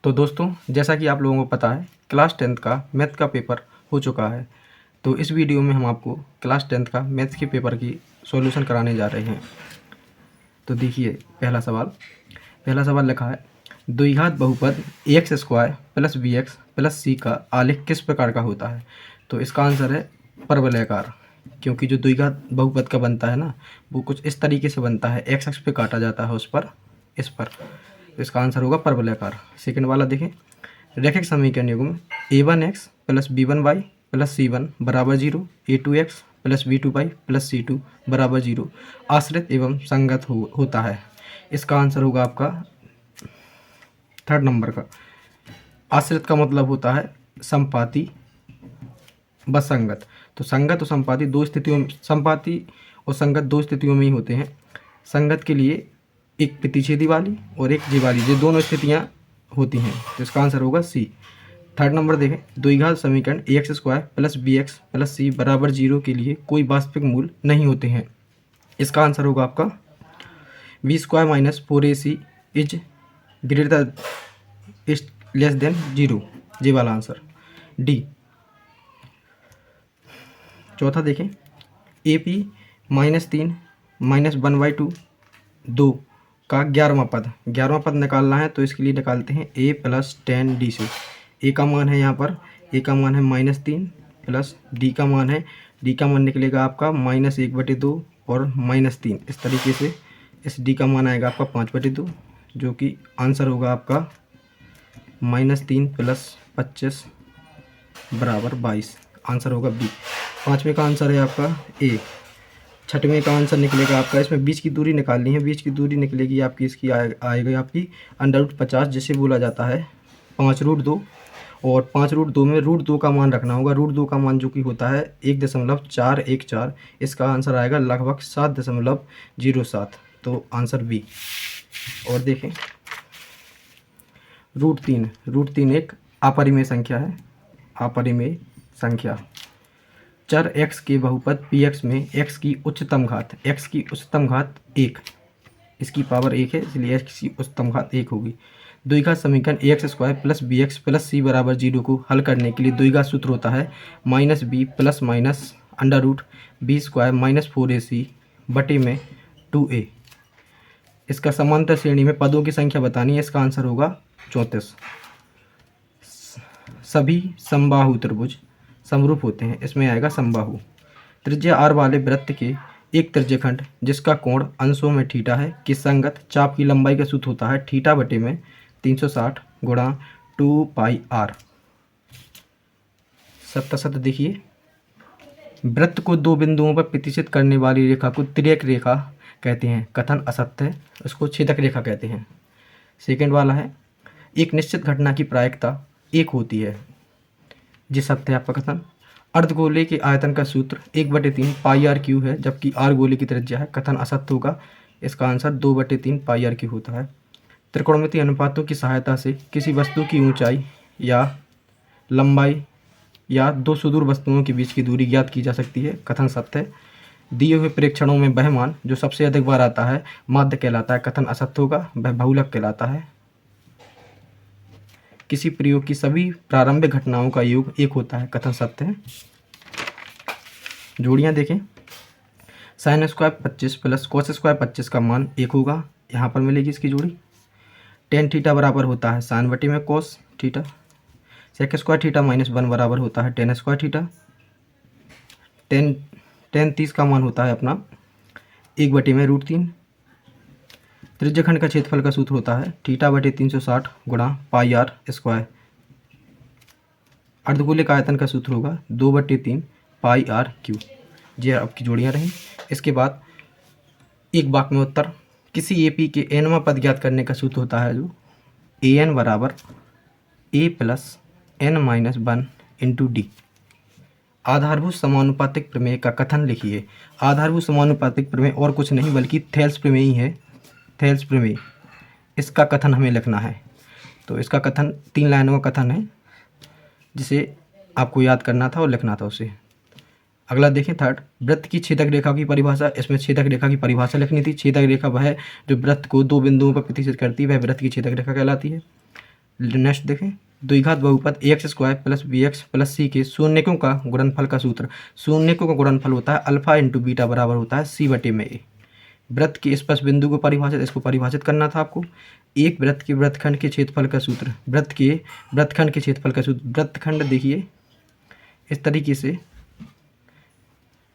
तो दोस्तों, जैसा कि आप लोगों को पता है, क्लास 10th का मैथ का पेपर हो चुका है। तो इस वीडियो में हम आपको क्लास 10th का मैथ्स के पेपर की सॉल्यूशन कराने जा रहे हैं। तो देखिए, पहला सवाल लिखा है, द्विघात बहुपद x square plus b x plus c का आलेख किस प्रकार का होता है। तो इसका आंसर है परवलयाकार, क्योंकि जो द्विघात बहुपद का बनता है ना, वो कुछ इस तरीके से बनता है, एक्स एक्स पे काटा जाता है उस पर, इस पर। तो इसका आंसर होगा परवलयाकार। सेकंड वाला देखें, रैखिक समीकरण युग्म a1x plus b1y plus c1 बराबर 0, a2x plus b2y plus c2 बराबर 0 आश्रित एवं संगत होता है। इसका आंसर होगा आपका थर्ड नंबर का। आश्रित का मतलब होता है संपाती व संगत। तो संगत और संपाती दो स्थितियों, संपाती और संगत दो स्थितियों में ही होते हैं। संगत के लिए एक प्रतिच्छेदी वाली और एक जीवाली, ये दोनों स्थितियाँ होती हैं। तो इसका आंसर होगा सी। थर्ड नंबर देखें, द्विघात समीकरण a x square plus b x plus c बराबर 0 के लिए कोई वास्तविक मूल नहीं होते हैं। इसका आंसर होगा आपका B square minus 4ac is greater is less than 0, ये वाला आंसर डी। चौथा देखें, ए पी -3 -1/2 2 का 11वां पद निकालना है। तो इसके लिए निकालते हैं a प्लस 10d से। a का मान है यहाँ पर, a का मान है -3 प्लस d का मान है, d का मान निकलेगा आपका -1/2 और -3। इस तरीके से इस d का मान आएगा आपका 5/2, जो कि आंसर होगा आपका -3 प्लस 25 बराबर 22। आंसर होगा बी। पाँचवें का आंसर है आपका ए। छठवें का आंसर निकलेगा आपका, इसमें बीच की दूरी निकालनी है। बीच की दूरी निकलेगी आपकी, इसकी आएगी आपकी √50, जिसे बोला जाता है 5√2। और 5√2 में √2 का मान रखना होगा। √2 का मान जो कि होता है 1.414। इसका आंसर आएगा लगभग 7.07। तो आंसर बी। और देखें, √3 एक अपरिमेय संख्या है। अपरिमेय संख्या चर x के बहुपद px में x की उच्चतम घात 1, इसकी पावर 1 है, इसलिए x की उच्चतम घात 1 होगी। द्विघात समीकरण ax square plus b x plus c बराबर 0 को हल करने के लिए द्विघात सूत्र होता है -b plus minus √b square -4ac बटे में 2a। इसका समांतर श्रेणी में पदों की संख्या बतानी है। इसका आंसर होगा 34। सभी समबाहु त्रिभुज समरूप होते हैं, इसमें आएगा समबाहु। त्रिज्या r वाले वृत्त के एक त्रिज्यखंड जिसका कोण अंशों में थीटा है कि संगत चाप की लंबाई का सूत्र होता है थीटा बटे में 360 गुणा 2πr। सत्ता देखिए, वृत्त को दो बिंदुओं पर प्रतिच्छेद करने वाली रेखा को तिर्यक रेखा कहते हैं, कथन असत्य है, उसको छेदक रेखा कहते हैं। सेकंड वाला है, एक निश्चित घटना की प्रायिकता 1 होती है, जी सत्य है आपका कथन। अर्धगोले के आयतन का सूत्र 1/3 πr³ है, जबकि r गोले की त्रिज्या है, कथन असत्य होगा। इसका आंसर 2/3 πr³ होता है। त्रिकोणमितीय अनुपातों की सहायता से किसी वस्तु की ऊंचाई या लंबाई या दो सुदूर वस्तुओं के बीच की दूरी ज्ञात की जा सकती है, कथन सत्य है। दिए हुए प्रेक्षणों में वह मान जो सबसे अधिक बार आता है माध्य कहलाता है, कथन असत्य होगा, वह बहुलक कहलाता है। किसी प्रयोग की सभी प्रारंभिक घटनाओं का योग 1 होता है, कथन सत्य है। जोड़ियां देखें, sin square 25 plus cos square 25 का मान 1 होगा, यहाँ पर मिलेगी इसकी जोड़ी। tan थीटा बराबर होता है sin बटे में cos theta. sec square theta -1 बराबर होता है tan स्क्वायर थीटा। tan 30 का मान होता है अपना 1/3। त्रिज्यखंड का क्षेत्रफल का सूत्र होता है थीटा बटे 360 गुणा πr²। अर्धगोले का आयतन का सूत्र होगा 2/3 πr³। ये आपकी जोड़ियाँ रहीं। इसके बाद एक वाक्य में उत्तर, किसी एपी के nवां पद ज्ञात करने का सूत्र होता है जो an बराबर a plus n-1 into D. आधारभूत समानुपातिक प्रमेय का कथन लिखिए। आधारभूत समानुपातिक प्रमेय और कुछ नहीं बल्कि थेल्स प्रमेय ही है, थेल्स प्रमेय। इसका कथन हमें लिखना है। तो इसका कथन 3 लाइनों का कथन है, जिसे आपको याद करना था और लिखना था उसे। अगला देखें, थर्ड, वृत्त की छेदक रेखा की परिभाषा। इसमें छेदक रेखा की परिभाषा लिखनी थी। छेदक रेखा वह है जो वृत्त को दो बिंदुओं पर प्रतिच्छेद करती है, वह वृत्त की छेदक रेखा कहलाती है। नेक्स्ट देखें, द्विघात बहुपद ax² plus bx plus c के शून्यकों का गुणनफल का सूत्र। शून्यकों का गुणनफल होता है अल्फा इंटू बीटा बराबर होता है c/a। वृत्त के स्पर्श बिंदु को परिभाषित, इसको परिभाषित करना था आपको। एक वृत्त के वृत्तखंड के क्षेत्रफल का सूत्र, वृत्तखंड के क्षेत्रफल का सूत्र। वृत्तखंड देखिए इस तरीके से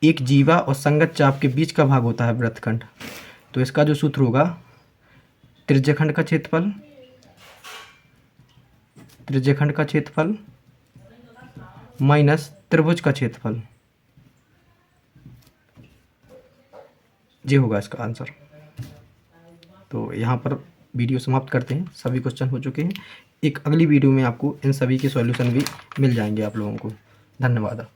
एक जीवा और संगत चाप के बीच का भाग होता है वृत्तखंड। तो इसका जो सूत्र होगा त्रिज्यखंड का क्षेत्रफल माइनस त्रिभुज का क्षेत्रफल, ये होगा इसका आंसर। तो यहाँ पर वीडियो समाप्त करते हैं, सभी क्वेश्चन हो चुके हैं। एक अगली वीडियो में आपको इन सभी के सॉल्यूशन भी मिल जाएंगे आप लोगों को। धन्यवाद।